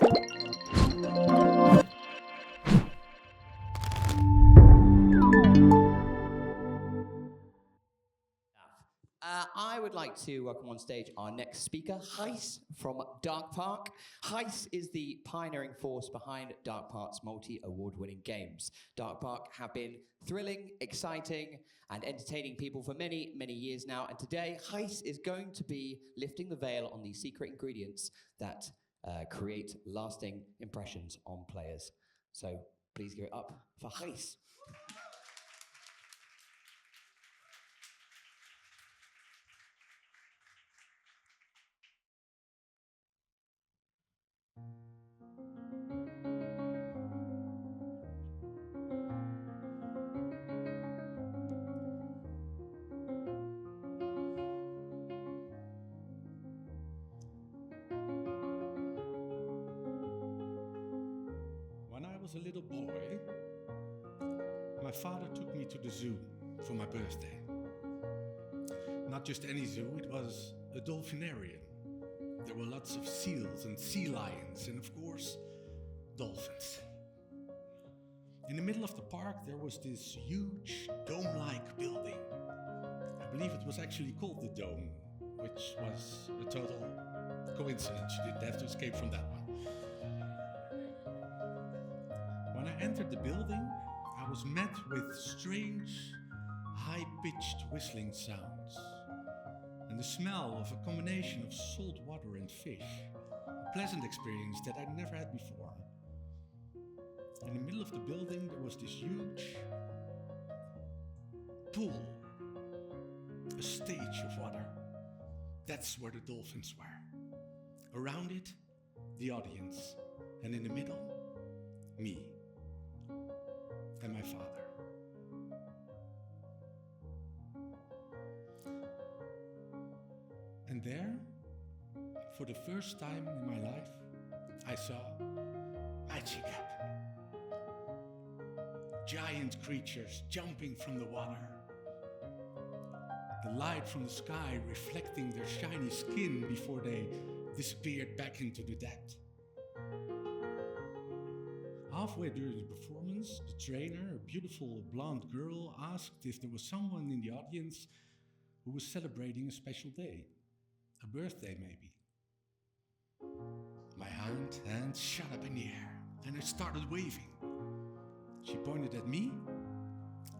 I would like to welcome on stage our next speaker, Gijs from Dark Park. Gijs is the pioneering force behind Dark Park's multi-award-winning games. Dark Park have been thrilling, exciting, and entertaining people for many, many years now. And today, Gijs is going to be lifting the veil on the secret ingredients that create lasting impressions on players. So please give it up for Gijs. When I was a little boy, my father took me to the zoo for my birthday. Not just any zoo, it was a dolphinarium. There were lots of seals and sea lions and, of course, dolphins. In the middle of the park, there was this huge dome-like building. I believe it was actually called the Dome, which was a total coincidence. You didn't have to escape from that one. When I entered the building, I was met with strange, high-pitched whistling sounds and the smell of a combination of salt water and fish, a pleasant experience that I'd never had before. In the middle of the building, there was this huge pool, a stage of water. That's where the dolphins were. Around it, the audience, and in the middle, me and my father. And there, for the first time in my life, I saw magic happen. Giant creatures jumping from the water. The light from the sky reflecting their shiny skin before they disappeared back into the depth. Halfway during the performance, the trainer, a beautiful blonde girl, asked if there was someone in the audience who was celebrating a special day, a birthday maybe. My hand shot up in the air and I started waving. She pointed at me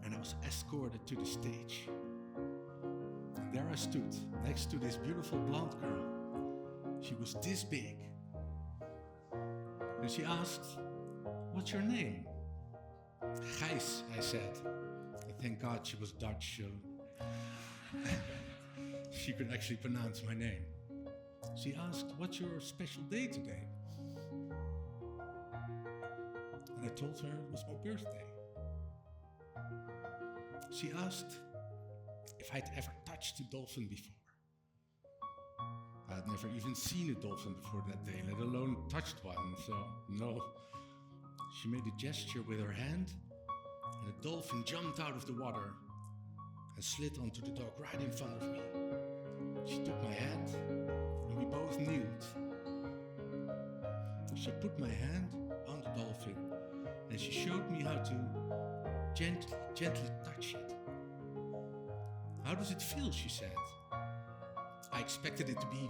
and I was escorted to the stage. And there I stood next to this beautiful blonde girl. She was this big. And she asked, "What's your name?" "Gijs," I said. And thank God she was Dutch, so she could actually pronounce my name. She asked, "What's your special day today?" And I told her it was my birthday. She asked if I'd ever touched a dolphin before. I'd never even seen a dolphin before that day, let alone touched one, so no. She made a gesture with her hand, and a dolphin jumped out of the water and slid onto the dock right in front of me. She took my hand, and we both kneeled. She put my hand on the dolphin, and she showed me how to gently touch it. "How does it feel?" she said. I expected it to be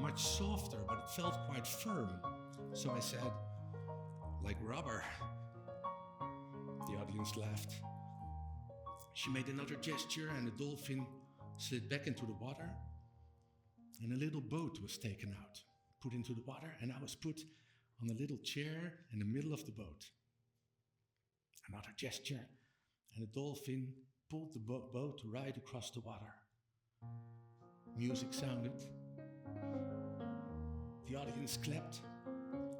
much softer, but it felt quite firm. So I said, "Like rubber." The audience laughed. She made another gesture and the dolphin slid back into the water, and a little boat was taken out, put into the water, and I was put on a little chair in the middle of the boat. Another gesture, and the dolphin pulled the boat right across the water. Music sounded. The audience clapped.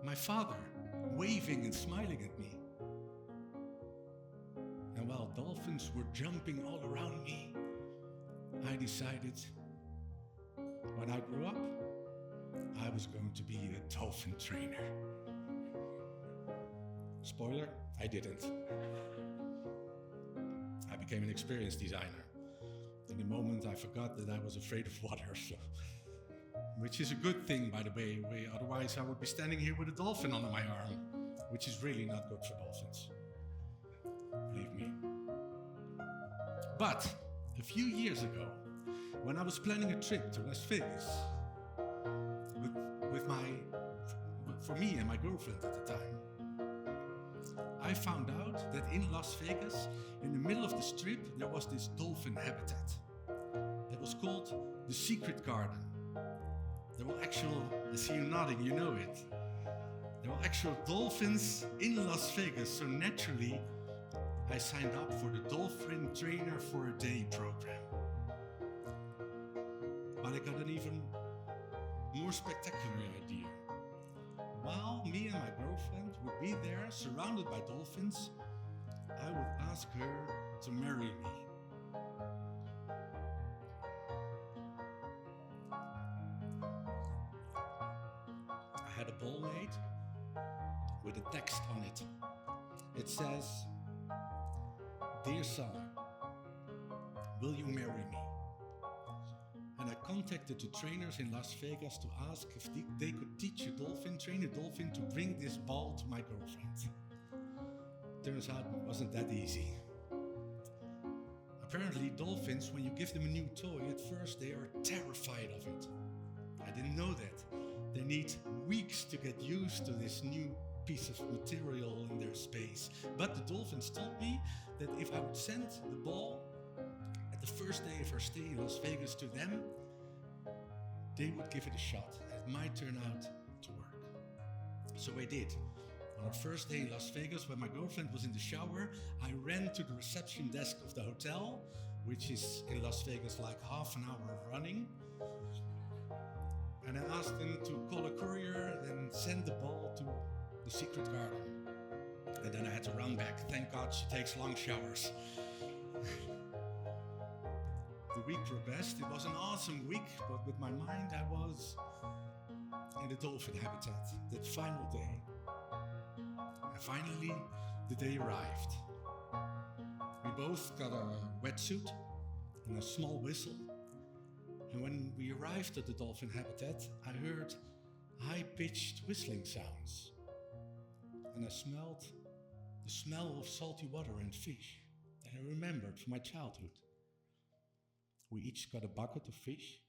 My father waving and smiling at me. And while dolphins were jumping all around me, I decided when I grew up, I was going to be a dolphin trainer. Spoiler, I didn't. I became an experienced designer. In the moment, I forgot that I was afraid of water, so which is a good thing, by the way. Otherwise, I would be standing here with a dolphin under my arm, which is really not good for dolphins. Believe me. But a few years ago, when I was planning a trip to Las Vegas for me and my girlfriend at the time, I found out that in Las Vegas, in the middle of the strip, there was this dolphin habitat. It was called the Secret Garden. There were actual, I see you nodding, you know it. There were actual dolphins in Las Vegas, so naturally, I signed up for the Dolphin Trainer for a Day program. But I got an even more spectacular idea. While me and my girlfriend would be there surrounded by dolphins, I would ask her to marry me. I had a ball made with a text on it. It says, "Dear son, will you marry me?" And I contacted the trainers in Las Vegas to ask if they could train a dolphin to bring this ball to my girlfriend. Turns out it wasn't that easy. Apparently dolphins, when you give them a new toy, at first they are terrified of it. I didn't know that. They need weeks to get used to this new piece of material in their space. But the dolphins told me that if I would send the ball at the first day of our stay in Las Vegas to them, they would give it a shot. It might turn out to work. So I did. On our first day in Las Vegas, when my girlfriend was in the shower, I ran to the reception desk of the hotel, which is in Las Vegas like half an hour of running. And I asked them to call a courier and send the ball to the Secret Garden. And then I had to run back. Thank God she takes long showers. The week progressed. It was an awesome week, but with my mind I was in the dolphin habitat. That final day. And finally, the day arrived. We both got a wetsuit and a small whistle. And when we arrived at the dolphin habitat, I heard high-pitched whistling sounds. And I smelled the smell of salty water and fish that I remembered from my childhood. We each got a bucket of fish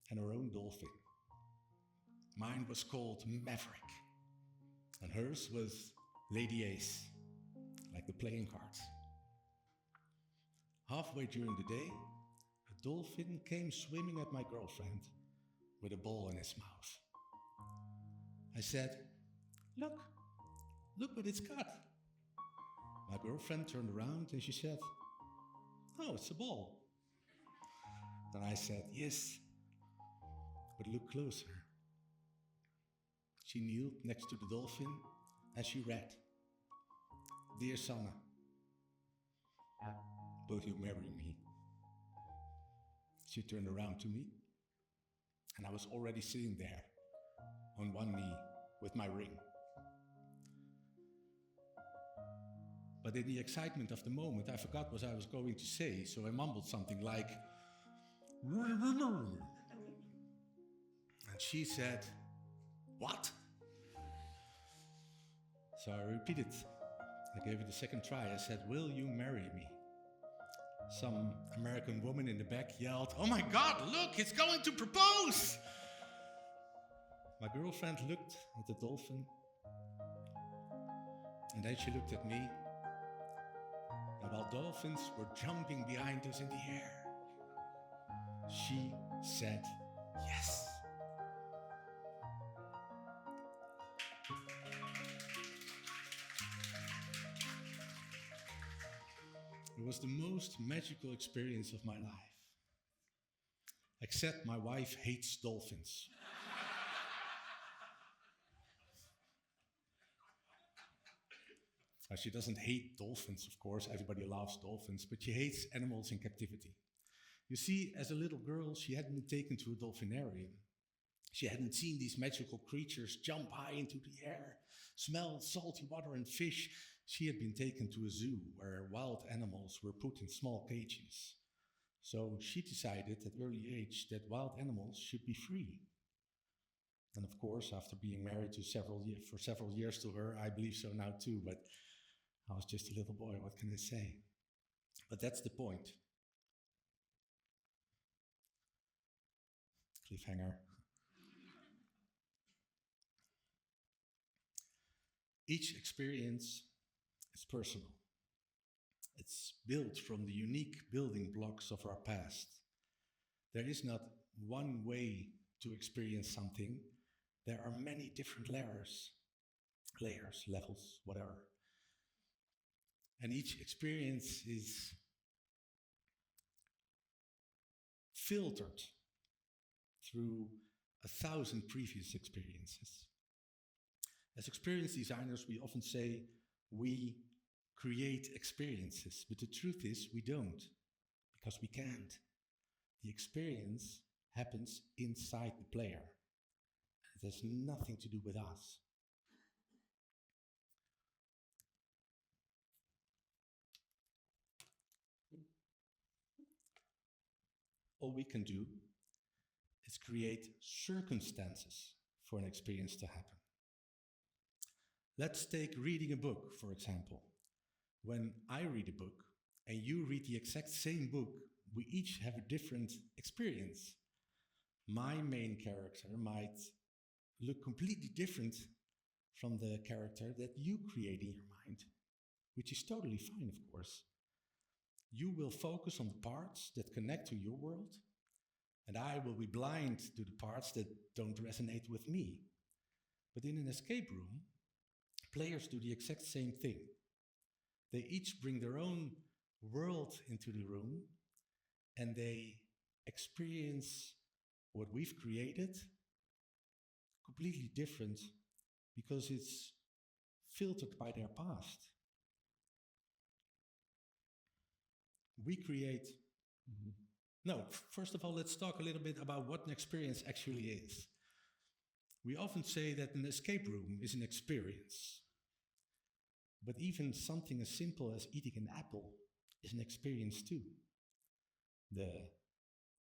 and our own dolphin. Mine was called Maverick, and hers was Lady Ace, like the playing cards. Halfway during the day, a dolphin came swimming at my girlfriend with a ball in his mouth. I said, look what it's got." My girlfriend turned around and she said, "Oh, it's a ball." Then I said, "Yes, but look closer." She kneeled next to the dolphin and she read, "Dear Sanne, will you marry me?" She turned around to me and I was already sitting there on one knee with my ring. But in the excitement of the moment, I forgot what I was going to say, so I mumbled something like, "And she said, 'What?' So I repeated. I gave it a second try. I said, 'Will you marry me?' Some American woman in the back yelled, 'Oh my God, look, it's going to propose!' My girlfriend looked at the dolphin, and then she looked at me. And while dolphins were jumping behind us in the air, she said yes. It was the most magical experience of my life. Except my wife hates dolphins. She doesn't hate dolphins, of course. Everybody loves dolphins, but she hates animals in captivity. You see, as a little girl, she hadn't been taken to a dolphinarium. She hadn't seen these magical creatures jump high into the air, smell salty water and fish. She had been taken to a zoo where wild animals were put in small cages. So she decided at early age that wild animals should be free. And of course, after being married for several years to her, I believe so now too, but I was just a little boy, what can I say? But that's the point. Cliffhanger. Each experience is personal. It's built from the unique building blocks of our past. There is not one way to experience something. There are many different layers, levels, whatever. And each experience is filtered through 1,000 previous experiences. As experience designers, we often say we create experiences, but the truth is we don't, because we can't. The experience happens inside the player. It has nothing to do with us. All we can do is create circumstances for an experience to happen. Let's take reading a book, for example. When I read a book and you read the exact same book, we each have a different experience. My main character might look completely different from the character that you create in your mind, which is totally fine, of course. You will focus on the parts that connect to your world, and I will be blind to the parts that don't resonate with me. But in an escape room, players do the exact same thing. They each bring their own world into the room, and they experience what we've created completely different because it's filtered by their past. We create... No, first of all, let's talk a little bit about what an experience actually is. We often say that an escape room is an experience. But even something as simple as eating an apple is an experience too. The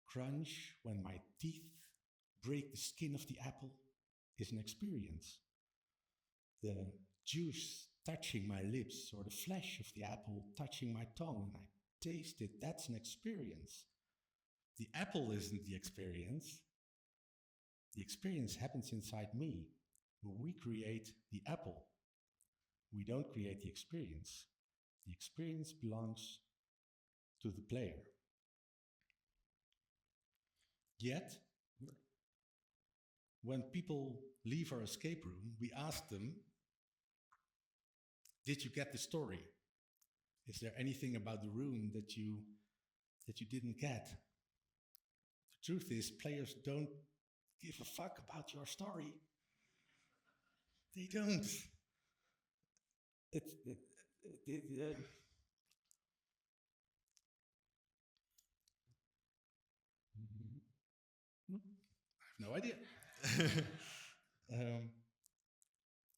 crunch when my teeth break the skin of the apple is an experience. The juice touching my lips or the flesh of the apple touching my tongue and I taste it, that's an experience. The apple isn't the experience. The experience happens inside me when we create the apple. We don't create the experience. The experience belongs to the player. Yet, when people leave our escape room, we ask them, did you get the story? Is there anything about the room that you didn't get? The truth is, players don't give a fuck about your story. They don't. I have no idea.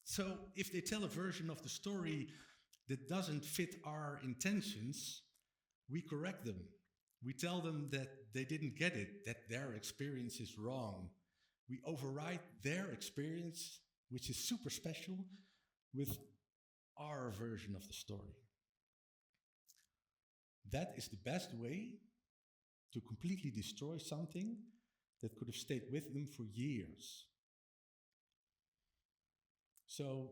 So if they tell a version of the story that doesn't fit our intentions, we correct them. We tell them that they didn't get it, that their experience is wrong. We override their experience, which is super special, with our version of the story. That is the best way to completely destroy something that could have stayed with them for years. So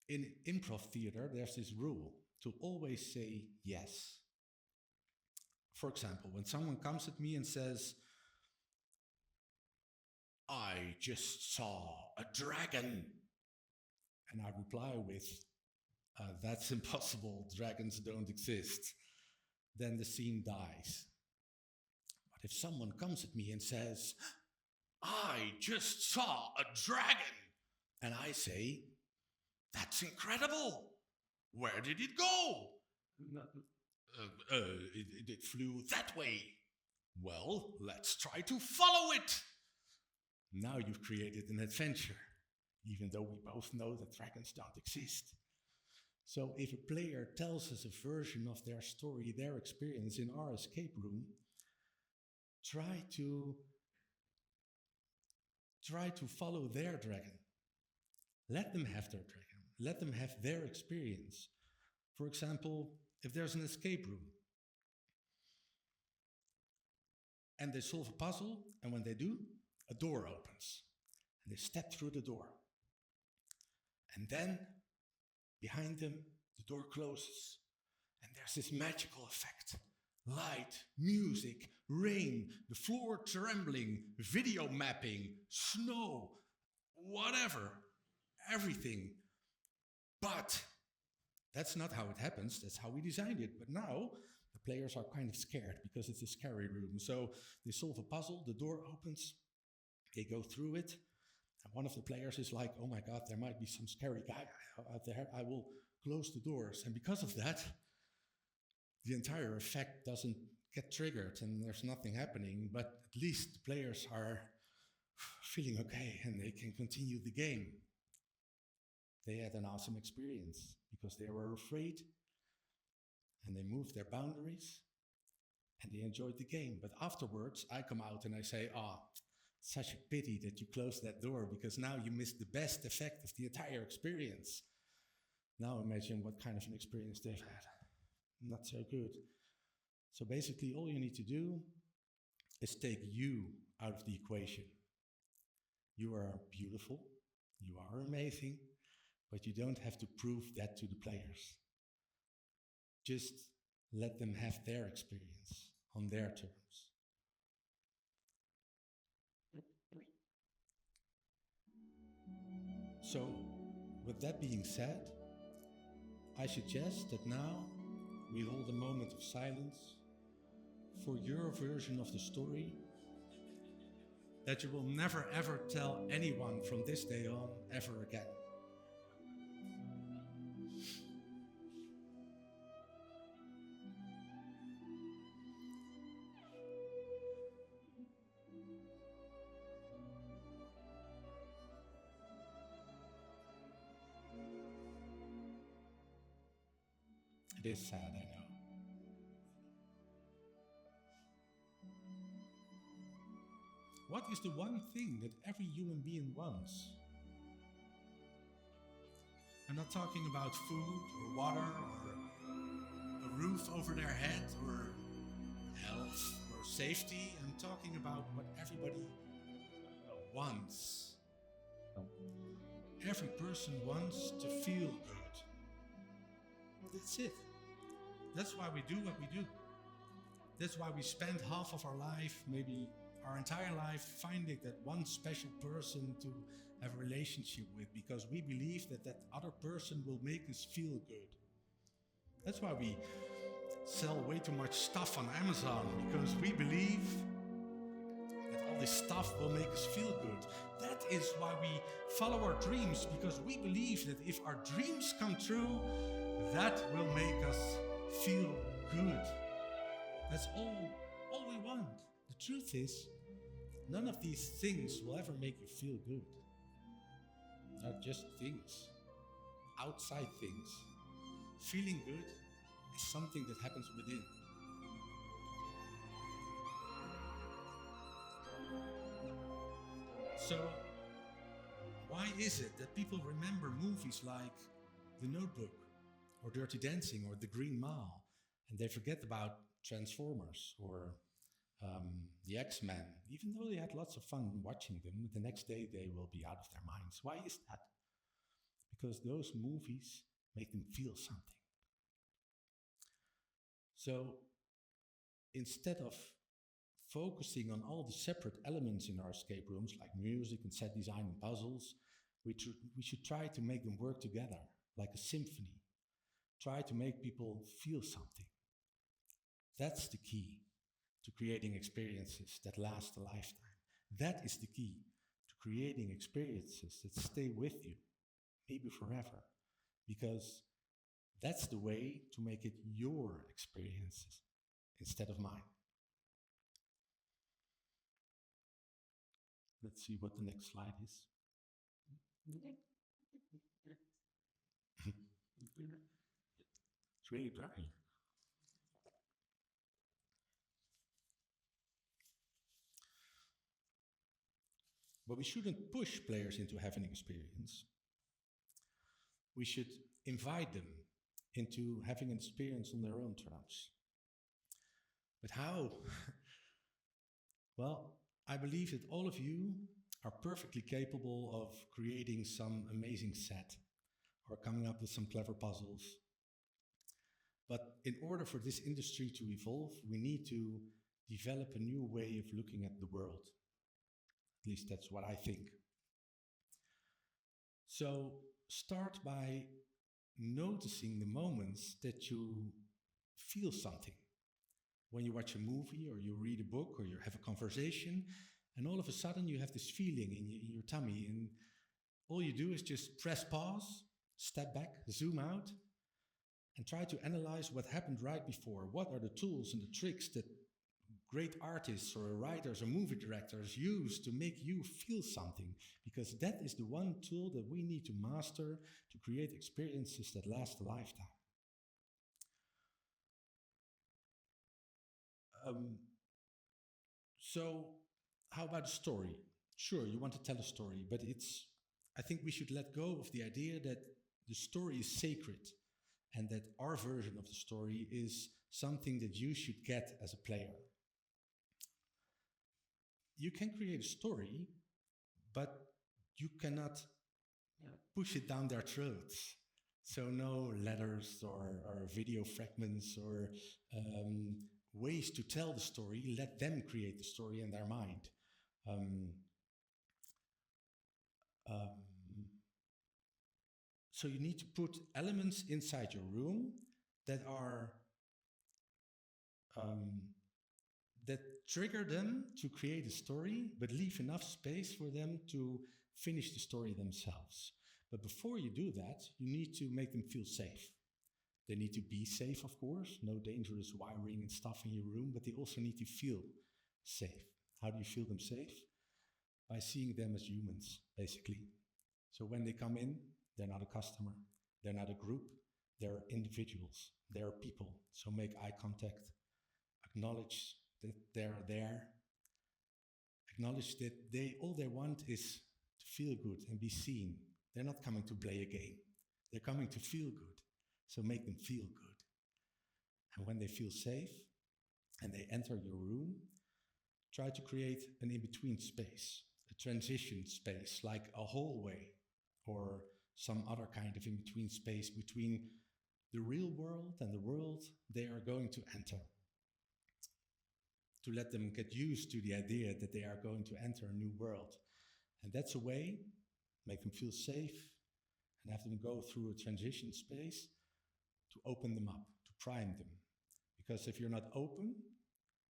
in improv theater, there's this rule to always say yes. For example, when someone comes at me and says, I just saw a dragon, and I reply with, that's impossible, dragons don't exist, then the scene dies. But if someone comes at me and says, I just saw a dragon, and I say, that's incredible, where did it go? It flew that way. Well, let's try to follow it. Now you've created an adventure, even though we both know that dragons don't exist. So if a player tells us a version of their story, their experience in our escape room, try to follow their dragon. Let them have their dragon. Let them have their experience. For example, if there's an escape room and they solve a puzzle, and when they do, a door opens and they step through the door. And then behind them, the door closes and there's this magical effect. Light, music, rain, the floor trembling, video mapping, snow, whatever, everything. But that's not how it happens, that's how we designed it. But now, the players are kind of scared because it's a scary room. So they solve a puzzle, the door opens, they go through it, and one of the players is like, oh my God, there might be some scary guy out there, I will close the doors. And because of that, the entire effect doesn't get triggered and there's nothing happening, but at least the players are feeling okay and they can continue the game. They had an awesome experience because they were afraid and they moved their boundaries and they enjoyed the game. But afterwards, I come out and I say, such a pity that you closed that door because now you missed the best effect of the entire experience. Now imagine what kind of an experience they've had. Not so good. So basically all you need to do is take you out of the equation. You are beautiful, you are amazing, but you don't have to prove that to the players. Just let them have their experience on their terms. So, with that being said, I suggest that now we hold a moment of silence for your version of the story that you will never ever tell anyone from this day on ever again. It is sad, I know. What is the one thing that every human being wants? I'm not talking about food or water or a roof over their head or health or safety. I'm talking about what everybody wants. Every person wants to feel good. That's it. That's why we do what we do. That's why we spend half of our life, maybe our entire life, finding that one special person to have a relationship with, because we believe that that other person will make us feel good. That's why we sell way too much stuff on Amazon, because we believe that all this stuff will make us feel good. That is why we follow our dreams, because we believe that if our dreams come true, that will make us feel good. That's all we want. The truth is, none of these things will ever make you feel good. They're just things, outside things. Feeling good is something that happens within. So, why is it that people remember movies like The Notebook, or Dirty Dancing, or The Green Mile, and they forget about Transformers, or the X-Men, even though they had lots of fun watching them, the next day they will be out of their minds. Why is that? Because those movies make them feel something. So instead of focusing on all the separate elements in our escape rooms, like music and set design and puzzles, we should try to make them work together, like a symphony. Try to make people feel something. That's the key to creating experiences that last a lifetime. That is the key to creating experiences that stay with you, maybe forever, because that's the way to make it your experiences instead of mine. Let's see what the next slide is. It's really dry. But we shouldn't push players into having an experience. We should invite them into having an experience on their own terms. But how? Well, I believe that all of you are perfectly capable of creating some amazing set or coming up with some clever puzzles. But in order for this industry to evolve, we need to develop a new way of looking at the world. At least that's what I think. So start by noticing the moments that you feel something. When you watch a movie or you read a book or you have a conversation, and all of a sudden you have this feeling in your tummy, and all you do is just press pause, step back, zoom out, and try to analyze what happened right before. What are the tools and the tricks that great artists or writers or movie directors use to make you feel something? Because that is the one tool that we need to master to create experiences that last a lifetime. So how about a story? Sure, you want to tell a story, but I think we should let go of the idea that the story is sacred and that our version of the story is something that you should get as a player. You can create a story, but you cannot push it down their throats. So no letters or video fragments or ways to tell the story. Let them create the story in their mind. So you need to put elements inside your room that are that trigger them to create a story, but leave enough space for them to finish the story themselves. But before you do that, you need to make them feel safe. They need to be safe, of course, no dangerous wiring and stuff in your room, but they also need to feel safe. How do you feel them safe? By seeing them as humans, basically. So when they come in, they're not a customer, they're not a group, they're individuals, they're people. So make eye contact, acknowledge that they're there, acknowledge that all they want is to feel good and be seen. They're not coming to play a game, they're coming to feel good. So make them feel good. And when they feel safe and they enter your room, try to create an in-between space, a transition space, like a hallway or some other kind of in-between space between the real world and the world they are going to enter. To let them get used to the idea that they are going to enter a new world. And that's a way, make them feel safe and have them go through a transition space to open them up, to prime them. Because if you're not open,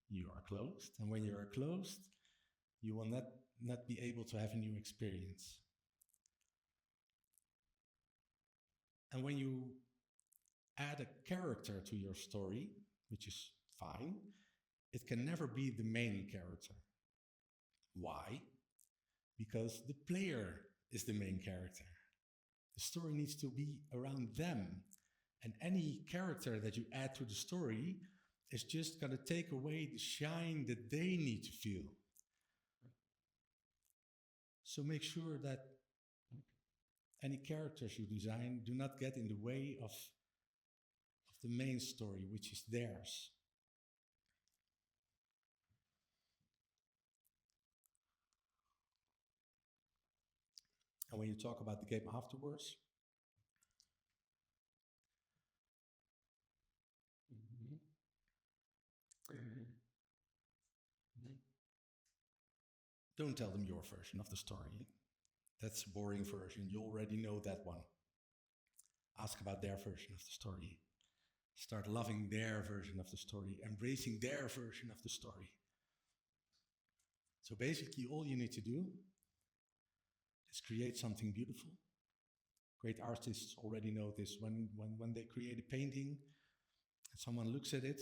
you are closed. And when you are closed, you will not be able to have a new experience. And when you add a character to your story, which is fine, it can never be the main character. Why? Because the player is the main character. The story needs to be around them. And any character that you add to the story is just going to take away the shine that they need to feel. So make sure that any characters you design do not get in the way of the main story, which is theirs. And when you talk about the game afterwards, don't tell them your version of the story. That's a boring version. You already know that one. Ask about their version of the story. Start loving their version of the story, embracing their version of the story. So basically, all you need to do is create something beautiful. Great artists already know this. When they create a painting, and someone looks at it,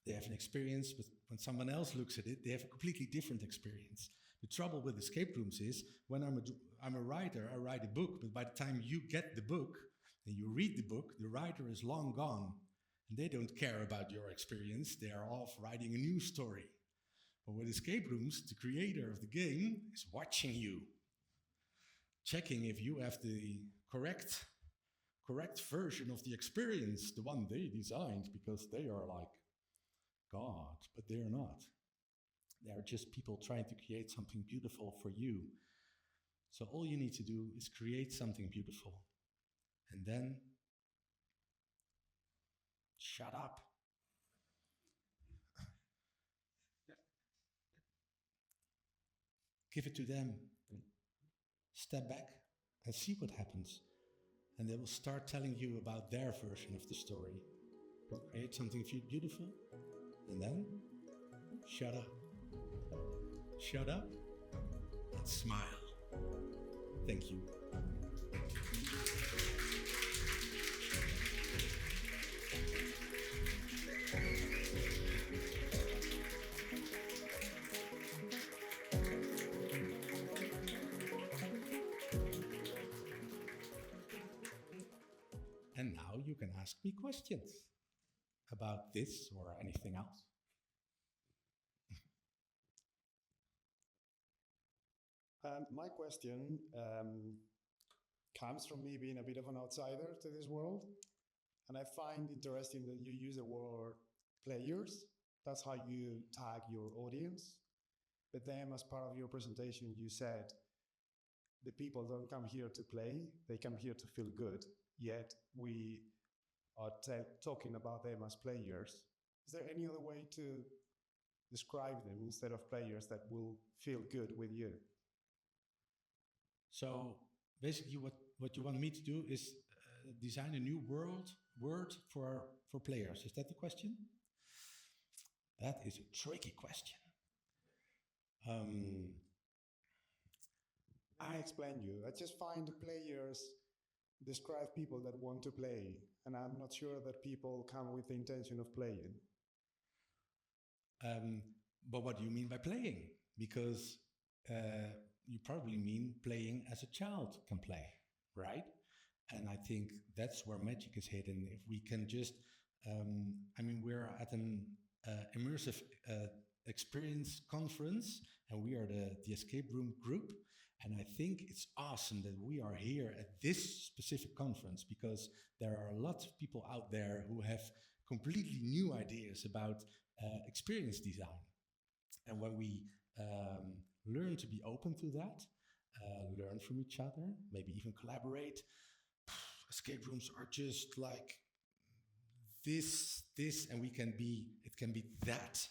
they have an experience, but when someone else looks at it, they have a completely different experience. The trouble with escape rooms is, when I'm a writer, I write a book, but by the time you get the book and you read the book, the writer is long gone, and they don't care about your experience. They are off writing a new story. But with escape rooms, the creator of the game is watching you, checking if you have the correct version of the experience, the one they designed, because they are like God, but they are not. They are just people trying to create something beautiful for you. So all you need to do is create something beautiful. And then shut up. Give it to them. Step back and see what happens. And they will start telling you about their version of the story. Create something beautiful, and then shut up. Shut up and smile. Thank you. And now you can ask me questions about this or anything else. My question comes from me being a bit of an outsider to this world. And I find interesting that you use the word players. That's how you tag your audience. But then as part of your presentation, you said the people don't come here to play, they come here to feel good. Yet we are talking about them as players. Is there any other way to describe them instead of players that will feel good with you? So basically what you want me to do is design a new word for players. Is that the question? That is a tricky question. I explain you. I just find the players describe people that want to play, and I'm not sure that people come with the intention of playing. But what do you mean by playing? Because you probably mean playing as a child can play, right? And I think that's where magic is hidden. If we can just, we're at an immersive experience conference, and we are the escape room group. And I think it's awesome that we are here at this specific conference, because there are lots of people out there who have completely new ideas about experience design. And when we learn to be open to that, learn from each other, maybe even collaborate, escape rooms are just like this, and it can be that.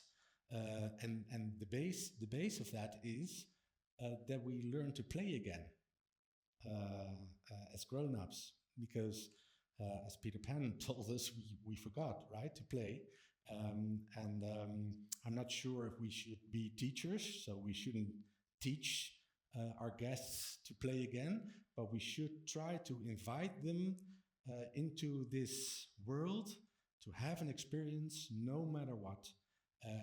And the base of that is that we learn to play again as grown-ups, because as Peter Pan told us, we forgot, right, to play. I'm not sure if we should be teachers, so we shouldn't teach our guests to play again, but we should try to invite them into this world to have an experience no matter what.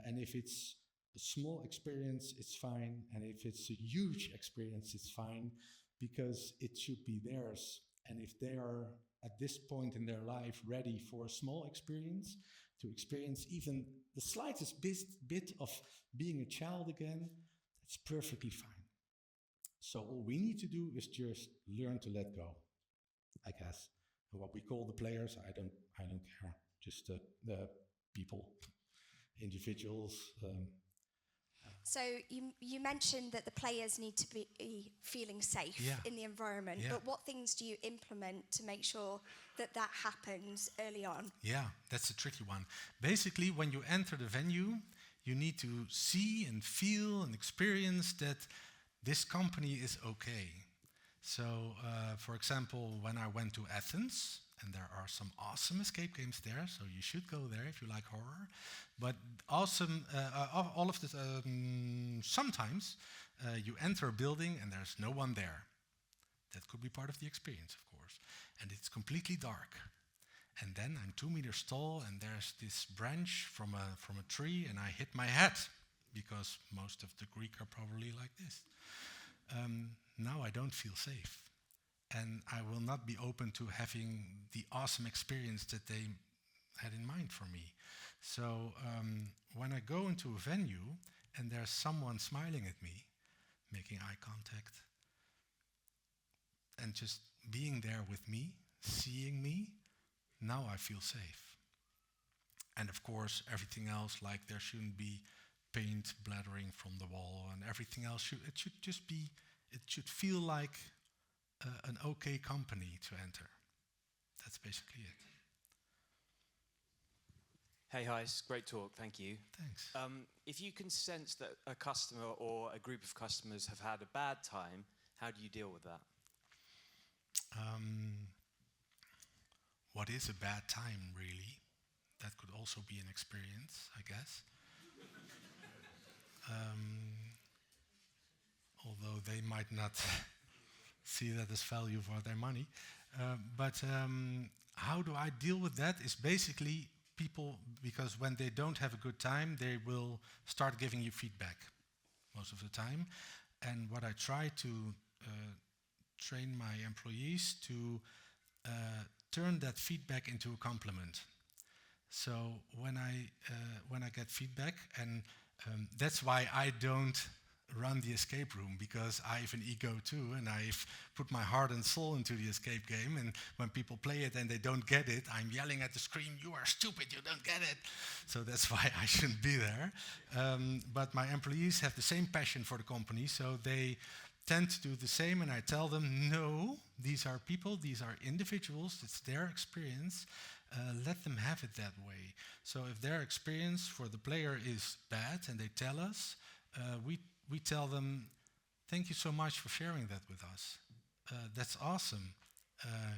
And if it's a small experience, it's fine. And if it's a huge experience, it's fine, because it should be theirs. And if they are at this point in their life ready for a small experience, to experience even the slightest bit of being a child again, that's perfectly fine. So all we need to do is just learn to let go, I guess. And what we call the players, I don't care. Just the people, individuals. So you mentioned that the players need to be feeling safe in the environment, but what things do you implement to make sure that happens early on? Yeah, that's a tricky one. Basically, when you enter the venue, you need to see and feel and experience that this company is okay. So, for example, when I went to Athens, and there are some awesome escape games there, so you should go there if you like horror. But awesome, all of this, sometimes you enter a building and there's no one there. That could be part of the experience, of course. And it's completely dark. And then I'm 2 meters tall, and there's this branch from a tree, and I hit my head, because most of the Greek are probably like this. Now I don't feel safe. And I will not be open to having the awesome experience that they had in mind for me. So when I go into a venue and there's someone smiling at me, making eye contact, and just being there with me, seeing me, now I feel safe. And of course, everything else, like there shouldn't be paint blathering from the wall, and everything else it should feel like an okay company to enter. That's basically it. Hey, Gijs, great talk, thank you. Thanks. If you can sense that a customer or a group of customers have had a bad time, how do you deal with that? What is a bad time, really? That could also be an experience, I guess. Although they might not see that as value for their money. But how do I deal with that is basically people, because when they don't have a good time, they will start giving you feedback most of the time. And what I try to train my employees to turn that feedback into a compliment. So when I get feedback, and that's why I don't run the escape room, because I have an ego too, and I've put my heart and soul into the escape game, and when people play it and they don't get it, I'm yelling at the screen, "You are stupid, you don't get it." So that's why I shouldn't be there. But my employees have the same passion for the company, so they tend to do the same, and I tell them, no, these are people, these are individuals, it's their experience, let them have it that way. So if their experience for the player is bad and they tell us, we tell them, thank you so much for sharing that with us. That's awesome.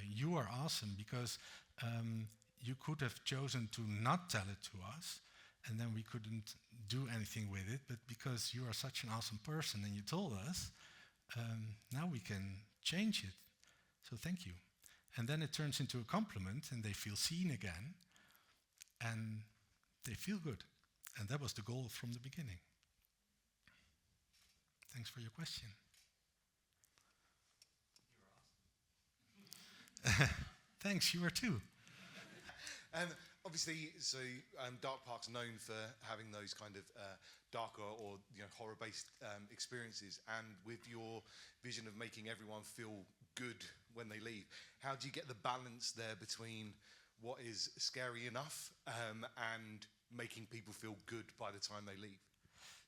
You are awesome, because you could have chosen to not tell it to us, and then we couldn't do anything with it, but because you are such an awesome person and you told us, now we can change it. So thank you. And then it turns into a compliment, and they feel seen again, and they feel good. And that was the goal from the beginning. Thanks for your question. You were awesome. Thanks, you were too. Obviously, so Dark Park's known for having those kind of darker or horror-based experiences, and with your vision of making everyone feel good when they leave, how do you get the balance there between what is scary enough and making people feel good by the time they leave?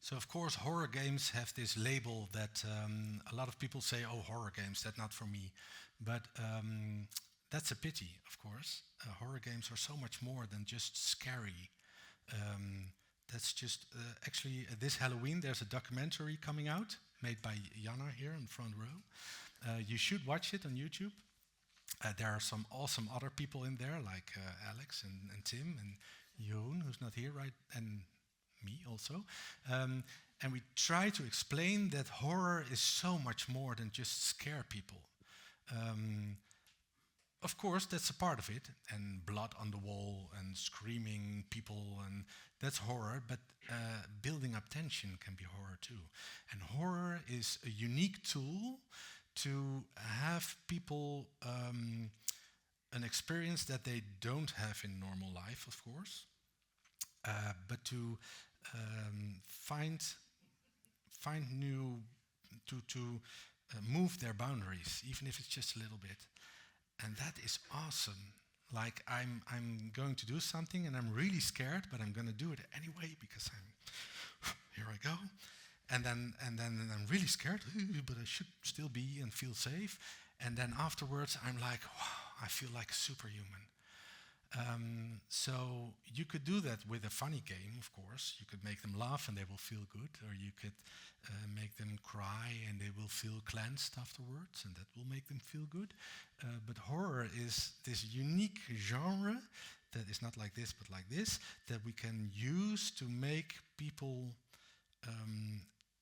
So of course horror games have this label that a lot of people say, oh, horror games, that's not for me. But that's a pity, of course. Horror games are so much more than just scary. That's just, actually this Halloween there's a documentary coming out made by Jana here in the front row. You should watch it on YouTube. There are some awesome other people in there, like Alex and Tim and Jeroen, who's not here, right? And me also. And we try to explain that horror is so much more than just scare people. Of course, that's a part of it, and blood on the wall and screaming people, and that's horror, but building up tension can be horror too. And horror is a unique tool to have people an experience that they don't have in normal life, of course, but to find new, to move their boundaries, even if it's just a little bit. And that is awesome. Like I'm going to do something and I'm really scared, but I'm going to do it anyway because here I go. And then I'm really scared, but I should still be and feel safe. And then afterwards I'm like, wow, I feel like a superhuman. So you could do that with a funny game, of course. You could make them laugh and they will feel good, or you could make them cry and they will feel cleansed afterwards, and that will make them feel good. But horror is this unique genre that is not like this, but like this, that we can use to make people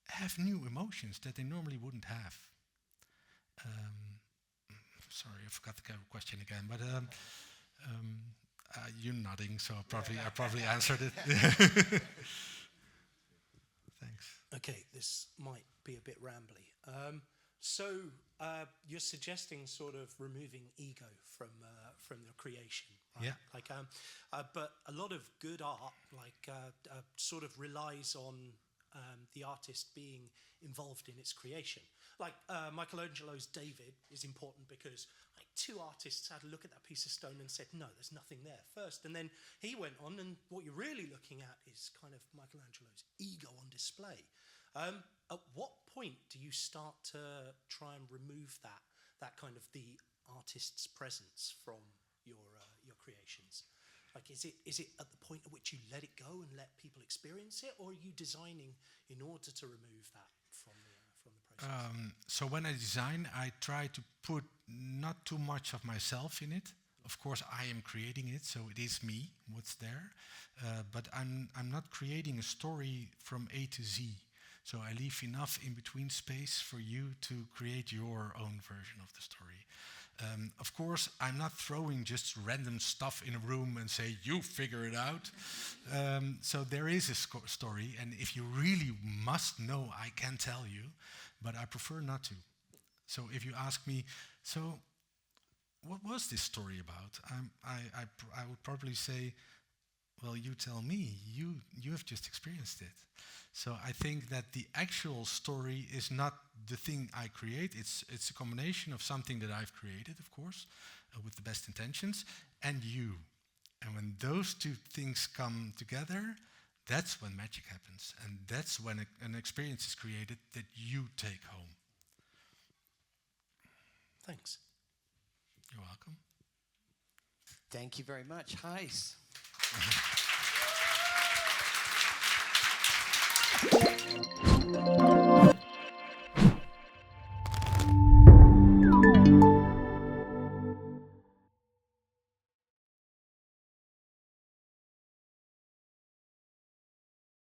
have new emotions that they normally wouldn't have. Sorry, I forgot the question again, but you're nodding, so I probably answered it. Thanks. Okay, this might be a bit rambly. So you're suggesting sort of removing ego from the creation, right? Yeah. Like, but a lot of good art, like, sort of relies on the artist being involved in its creation. Like Michelangelo's David is important because like 2 artists had a look at that piece of stone and said, no, there's nothing there first. And then he went on, and what you're really looking at is kind of Michelangelo's ego on display. At what point do you start to try and remove that kind of the artist's presence from your creations? Like, is it at the point at which you let it go and let people experience it, or are you designing in order to remove that from the process? So when I design, I try to put not too much of myself in it. Of course, I am creating it, so it is me, what's there. But I'm not creating a story from A to Z. So I leave enough in between space for you to create your own version of the story. Of course, I'm not throwing just random stuff in a room and say, you figure it out. So there is a story, and if you really must know, I can tell you, but I prefer not to. So if you ask me, so what was this story about? I would probably say, well, you tell me, you have just experienced it. So I think that the actual story is not the thing I create. It's a combination of something that I've created, of course, with the best intentions, and you. And when those 2 things come together, that's when magic happens. And that's when an experience is created that you take home. Thanks. You're welcome. Thank you very much, Gijs.